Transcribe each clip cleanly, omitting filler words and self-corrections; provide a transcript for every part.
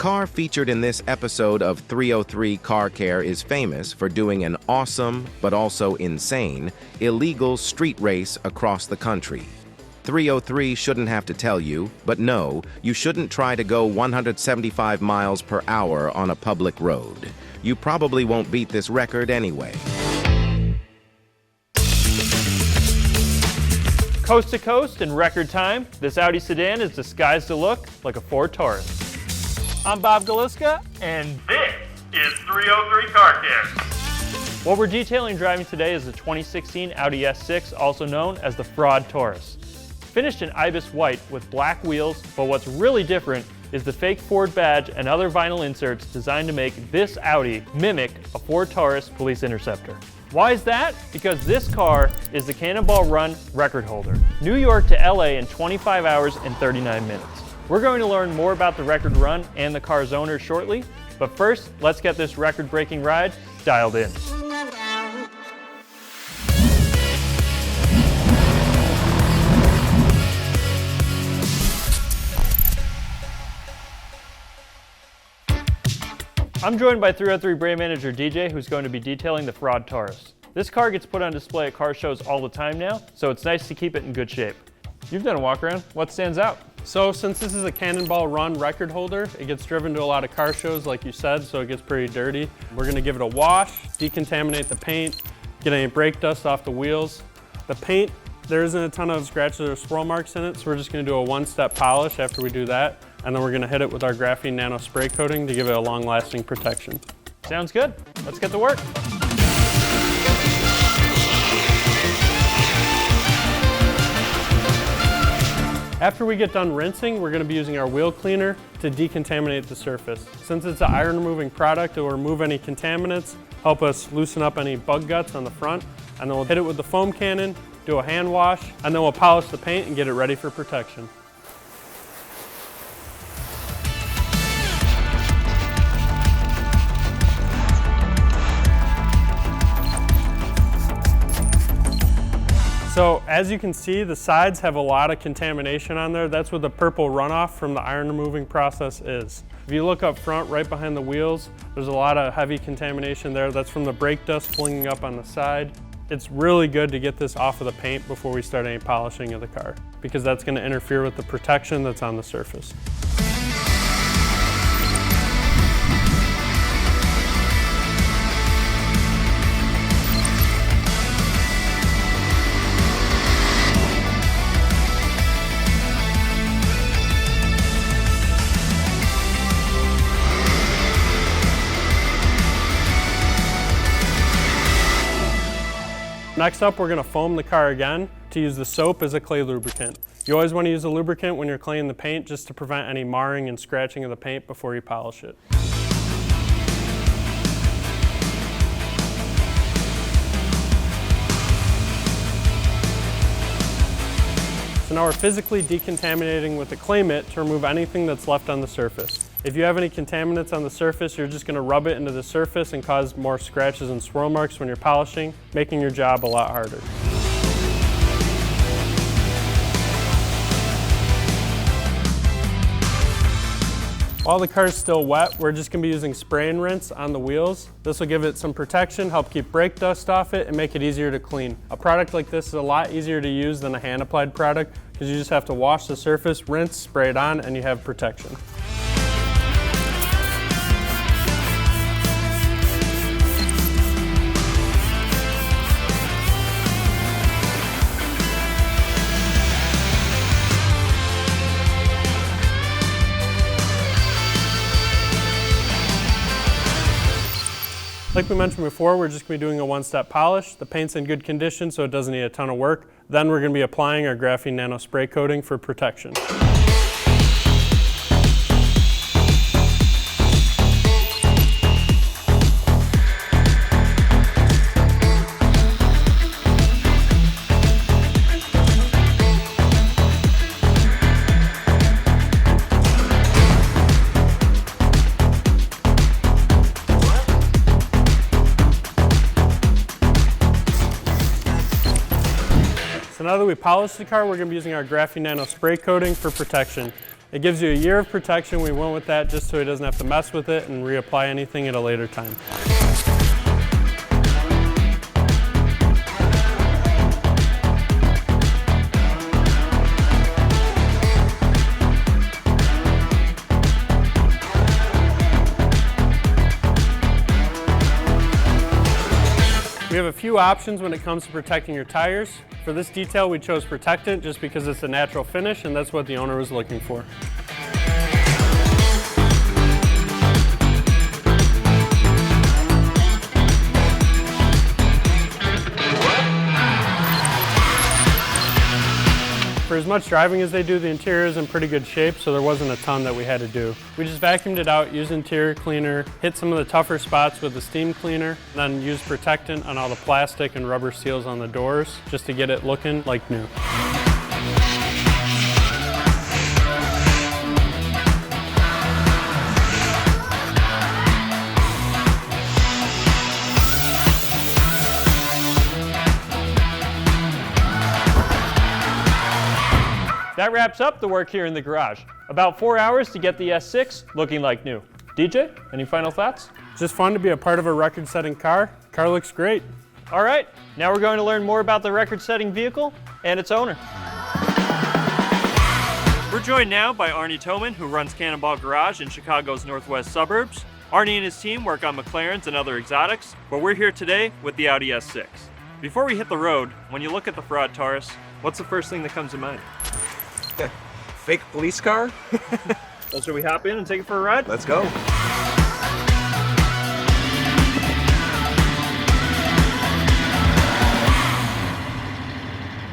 car featured in this episode of 303 Car Care is famous for doing an awesome, but also insane, illegal street race across the country. 303 shouldn't have to tell you, but no, you shouldn't try to go 175 miles per hour on a public road. You probably won't beat this record anyway. Coast to coast in record time, this Audi sedan is disguised to look like a Ford Taurus. I'm Bob Galiska, and this is 303 Car Care. What we're detailing driving today is the 2016 Audi S6, also known as the Ford Taurus. Finished in ibis white with black wheels, but what's really different is the fake Ford badge and other vinyl inserts designed to make this Audi mimic a Ford Taurus Police Interceptor. Why is that? Because this car is the Cannonball Run record holder. New York to LA in 25 hours and 39 minutes. We're going to learn more about the record run and the car's owner shortly, but first, let's get this record-breaking ride dialed in. I'm joined by 303 brand manager DJ, who's going to be detailing the Ford Taurus. This car gets put on display at car shows all the time now, so it's nice to keep it in good shape. You've done a walk around. What stands out? so since this is a Cannonball Run record holder, it gets driven to a lot of car shows, like you said, so it gets pretty dirty. We're gonna give it a wash, decontaminate the paint, get any brake dust off the wheels. The paint, there isn't a ton of scratches or swirl marks in it, so we're just gonna do a one-step polish after we do that, and then we're gonna hit it with our Graphene Nano spray coating to give it a long-lasting protection. Sounds good. Let's get to work. After we get done rinsing, we're going to be using our wheel cleaner to decontaminate the surface. Since it's an iron removing product, it will remove any contaminants, help us loosen up any bug guts on the front, and then we'll hit it with the foam cannon, do a hand wash, and then we'll polish the paint and get it ready for protection. So as you can see, the sides have a lot of contamination on there. That's what the purple runoff from the iron removing process is. If you look up front, right behind the wheels, there's a lot of heavy contamination there. That's from the brake dust flinging up on the side. It's really good to get this off of the paint before we start any polishing of the car, because that's going to interfere with the protection that's on the surface. Next up, we're going to foam the car again to use the soap as a clay lubricant. You always want to use a lubricant when you're claying the paint, just to prevent any marring and scratching of the paint before you polish it. So now we're physically decontaminating with the clay mitt to remove anything that's left on the surface. If you have any contaminants on the surface, you're just going to rub it into the surface and cause more scratches and swirl marks when you're polishing, making your job a lot harder. While the car's still wet, we're just going to be using spray and rinse on the wheels. This will give it some protection, help keep brake dust off it, and make it easier to clean. A product like this is a lot easier to use than a hand-applied product, because you just have to wash the surface, rinse, spray it on, and you have protection. Like we mentioned before, we're just going to be doing a one-step polish. The paint's in good condition, so it doesn't need a ton of work. Then we're going to be applying our Graphene Nano spray coating for protection. So now that we polished the car, we're going to be using our Graphene Nano spray coating for protection. It gives you a year of protection. We went with that just so he doesn't have to mess with it and reapply anything at a later time. We have a few options when it comes to protecting your tires. For this detail, we chose Protectant just because it's a natural finish and that's what the owner was looking for. For as much driving as they do, the interior is in pretty good shape, so there wasn't a ton that we had to do. We just vacuumed it out, used interior cleaner, hit some of the tougher spots with the steam cleaner, then used Protectant on all the plastic and rubber seals on the doors, just to get it looking like new. That wraps up the work here in the garage. About 4 hours to get the S6 looking like new. DJ, any final thoughts? Just fun to be a part of a record-setting car. Car looks great. All right, now we're going to learn more about the record-setting vehicle and its owner. We're joined now by Arne Toman, who runs Cannonball Garage in Chicago's northwest suburbs. Arne and his team work on McLarens and other exotics, but we're here today with the Audi S6. Before we hit the road, when you look at the Ford Taurus, what's the first thing that comes to mind? Fake police car? Well, should we hop in and take it for a ride? Let's go.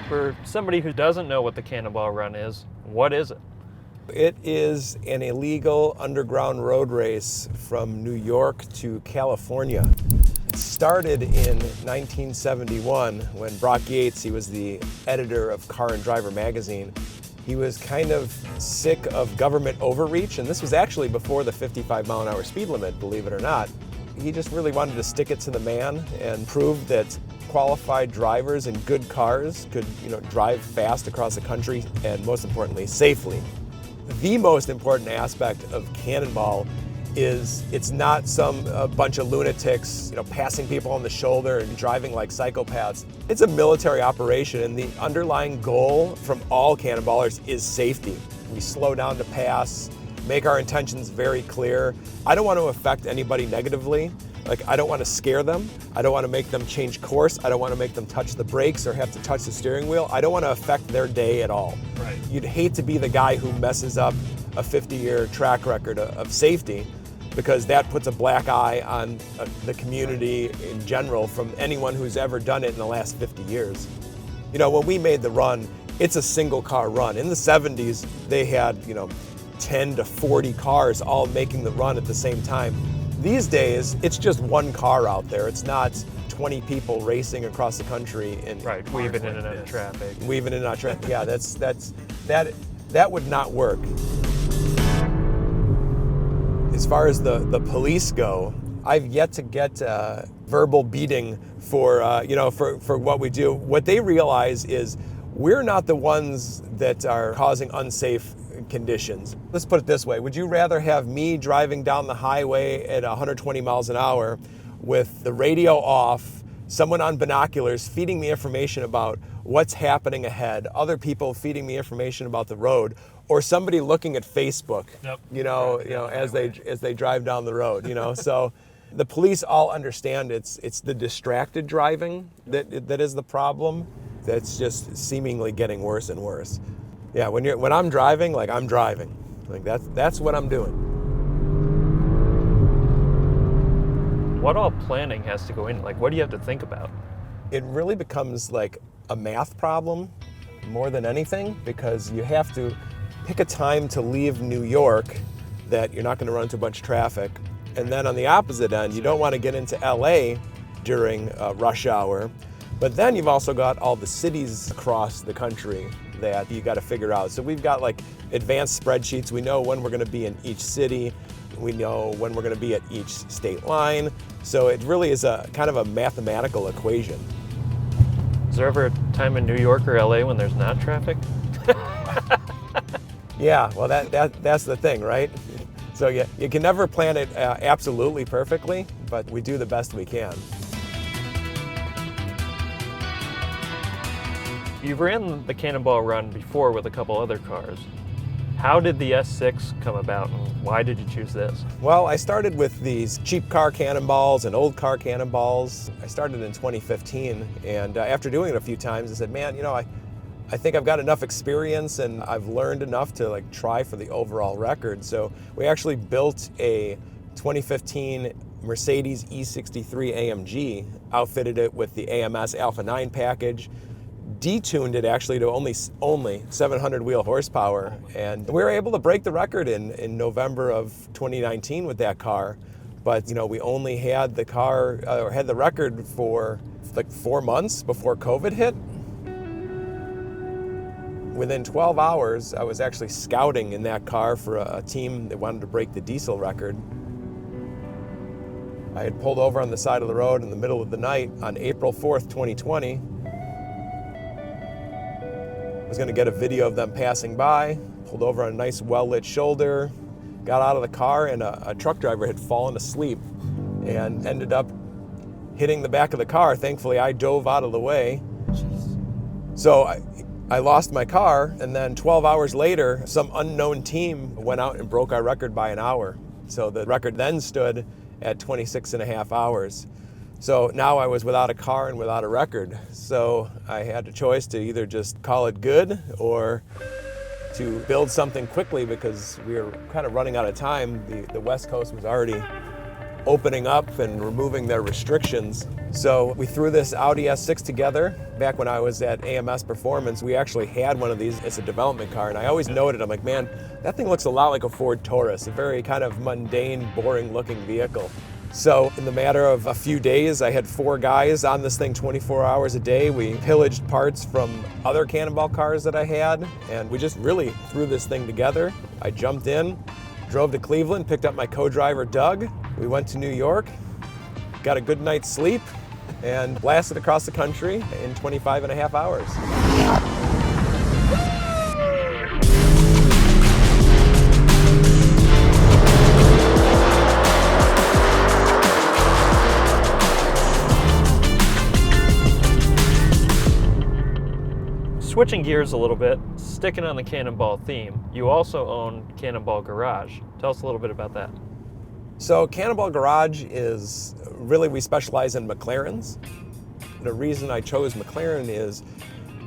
For somebody who doesn't know what the Cannonball Run is, what is it? It is an illegal underground road race from New York to California. It started in 1971 when Brock Yates, he was the editor of Car and Driver magazine, he was kind of sick of government overreach, and this was actually before the 55-mile-an-hour speed limit, believe it or not. He just really wanted to stick it to the man and prove that qualified drivers in good cars could, drive fast across the country and, most importantly, safely. The most important aspect of Cannonball is it's not a bunch of lunatics, passing people on the shoulder and driving like psychopaths. It's a military operation, and the underlying goal from all cannonballers is safety. We slow down to pass, make our intentions very clear. I don't want to affect anybody negatively. I don't want to scare them. I don't want to make them change course. I don't want to make them touch the brakes or have to touch the steering wheel. I don't want to affect their day at all. Right. You'd hate to be the guy who messes up a 50-year track record of safety, because that puts a black eye on the community in general from anyone who's ever done it in the last 50 years. When we made the run, it's a single car run. In the 70s, they had, 10 to 40 cars all making the run at the same time. These days, it's just one car out there. It's not 20 people racing across the country Right, weaving in and out of traffic. Weaving in and out of traffic. Yeah, that would not work. As far as the police go, I've yet to get a verbal beating for what we do. What they realize is we're not the ones that are causing unsafe conditions. Let's put it this way. Would you rather have me driving down the highway at 120 miles an hour with the radio off, someone on binoculars feeding me information about what's happening ahead, other people feeding me information about the road, or somebody looking at Facebook, as they drive down the road, So the police all understand it's the distracted driving that is the problem. That's just seemingly getting worse and worse. Yeah, when I'm driving, I'm driving. That's what I'm doing. What all planning has to go in? What do you have to think about? It really becomes like a math problem more than anything, because you have to pick a time to leave New York that you're not going to run into a bunch of traffic. And then on the opposite end, you don't want to get into LA during rush hour. But then you've also got all the cities across the country that you got to figure out. So we've got advanced spreadsheets. We know when we're going to be in each city. We know when we're going to be at each state line. So it really is a kind of a mathematical equation. Is there ever a time in New York or LA when there's not traffic? Yeah, well, that's the thing, right? So you can never plan it absolutely perfectly, but we do the best we can. You've ran the Cannonball Run before with a couple other cars. How did the S6 come about, and why did you choose this? Well, I started with these cheap car cannonballs and old car cannonballs. I started in 2015, and after doing it a few times, I said, man, you know, I think I've got enough experience and I've learned enough to like try for the overall record. So we actually built a 2015 Mercedes E63 AMG, outfitted it with the AMS Alpha 9 package, detuned it actually to only 700 wheel horsepower, and we were able to break the record in November of 2019 with that car. But you know, we only had the car or had the record for like 4 months before COVID hit. Within 12 hours, I was actually scouting in that car for a team that wanted to break the diesel record. I had pulled over on the side of the road in the middle of the night on April 4th, 2020. I was going to get a video of them passing by, pulled over on a nice well-lit shoulder, got out of the car, and a truck driver had fallen asleep and ended up hitting the back of the car. Thankfully, I dove out of the way. So I lost my car, and then 12 hours later, some unknown team went out and broke our record by an hour. So the record then stood at 26 and a half hours. So now I was without a car and without a record. So I had a choice to either just call it good or to build something quickly, because we were kind of running out of time. The West Coast was already opening up and removing their restrictions. So we threw this Audi S6 together. Back when I was at AMS Performance, we actually had one of these as a development car, and I always noted, I'm like, man, that thing looks a lot like a Ford Taurus, a very kind of mundane, boring looking vehicle. So in the matter of a few days, I had 4 guys on this thing 24 hours a day. We pillaged parts from other Cannonball cars that I had, and we just really threw this thing together. I jumped in, drove to Cleveland, picked up my co-driver Doug. We went to New York, got a good night's sleep, and blasted across the country in 25 and a half hours. Switching gears a little bit, sticking on the Cannonball theme, you also own Cannonball Garage. Tell us a little bit about that. So Cannonball Garage is really, we specialize in McLarens. The reason I chose McLaren is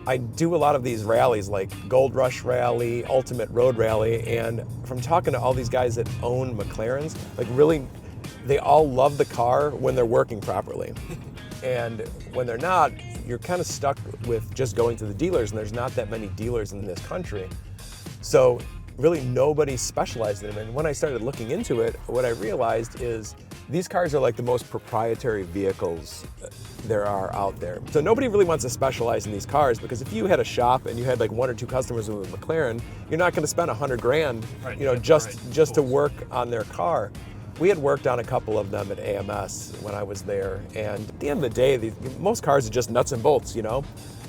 I do a lot of these rallies like Gold Rush Rally, Ultimate Road Rally, and from talking to all these guys that own McLarens, like really, they all love the car when they're working properly. And when they're not, you're kind of stuck with just going to the dealers, and there's not that many dealers in this country. So really nobody specialized in them. And when I started looking into it, what I realized is these cars are like the most proprietary vehicles there are out there. So nobody really wants to specialize in these cars, because if you had a shop and you had like 1 or 2 customers with a McLaren, you're not going to spend $100 grand, you know, just to work on their car. We had worked on a couple of them at AMS when I was there, and at the end of the day, most cars are just nuts and bolts, you know?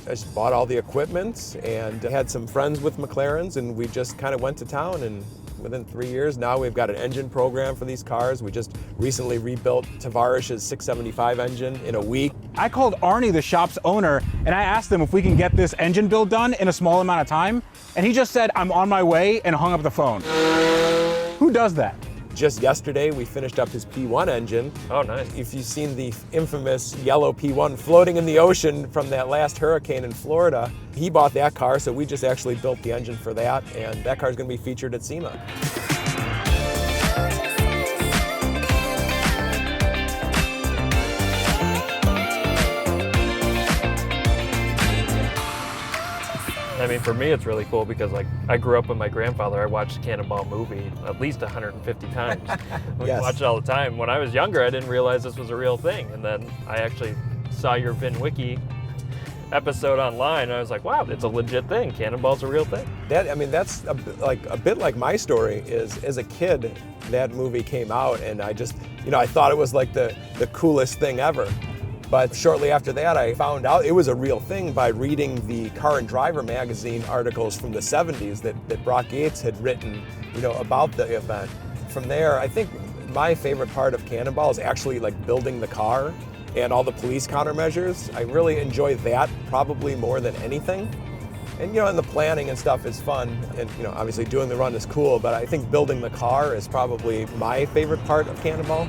I just bought all the equipment and had some friends with McLarens, and we just kind of went to town, and within 3 years now we've got an engine program for these cars. We just recently rebuilt Tavares's 675 engine in a week. I called Arne, the shop's owner, and I asked him if we can get this engine build done in a small amount of time, and he just said, I'm on my way, and hung up the phone. Who does that? Just yesterday, we finished up his P1 engine. Oh, nice. If you've seen the infamous yellow P1 floating in the ocean from that last hurricane in Florida, he bought that car, so we just actually built the engine for that, and that car is going to be featured at SEMA. I mean, for me, it's really cool because, like, I grew up with my grandfather. I watched the Cannonball movie at least 150 times. We Yes. watched it all the time. When I was younger, I didn't realize this was a real thing. And then I actually saw your VinWiki episode online, and I was like, wow, it's a legit thing. Cannonball's a real thing. That's a bit like my story. Is as a kid, that movie came out, and I just, I thought it was like the coolest thing ever. But shortly after that, I found out it was a real thing by reading the Car and Driver magazine articles from the 70s that Brock Yates had written, about the event. From there, I think my favorite part of Cannonball is actually like building the car and all the police countermeasures. I really enjoy that probably more than anything. And and the planning and stuff is fun, and obviously doing the run is cool, but I think building the car is probably my favorite part of Cannonball.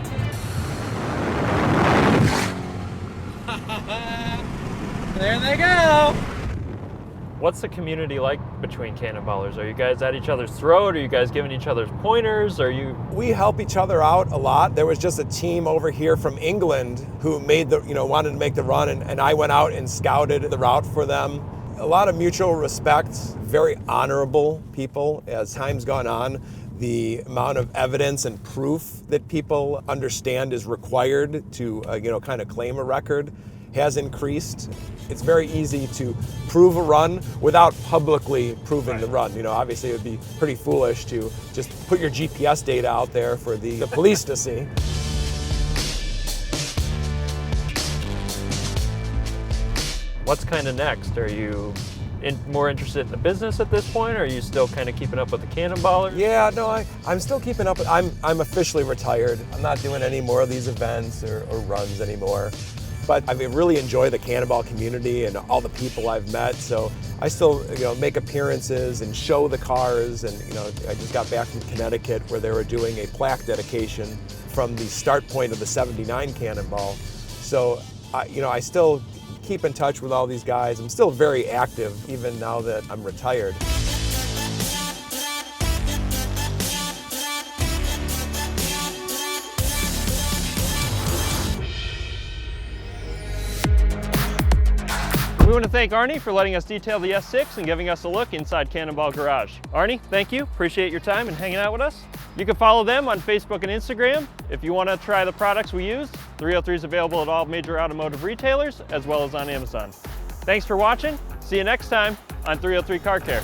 There they go! What's the community like between Cannonballers? Are you guys at each other's throat? Are you guys giving each other's pointers? We help each other out a lot. There was just a team over here from England who made wanted to make the run, and I went out and scouted the route for them. A lot of mutual respect, very honorable people. As time's gone on, the amount of evidence and proof that people understand is required to, kind of claim a record has increased. It's very easy to prove a run without publicly proving the run. Obviously it would be pretty foolish to just put your GPS data out there for the police to see. What's kind of next? Are you more interested in the business at this point, or are you still kind of keeping up with the Cannonballers? Yeah, no, I'm still keeping up. I'm officially retired. I'm not doing any more of these events or runs anymore. But I really enjoy the Cannonball community and all the people I've met. So I still, make appearances and show the cars. And I just got back from Connecticut where they were doing a plaque dedication from the start point of the '79 Cannonball. So I still keep in touch with all these guys. I'm still very active even now that I'm retired. We want to thank Arne for letting us detail the S6 and giving us a look inside Cannonball Garage. Arne, thank you. Appreciate your time and hanging out with us. You can follow them on Facebook and Instagram. If you want to try the products we used, 303 is available at all major automotive retailers as well as on Amazon. Thanks for watching. See you next time on 303 Car Care.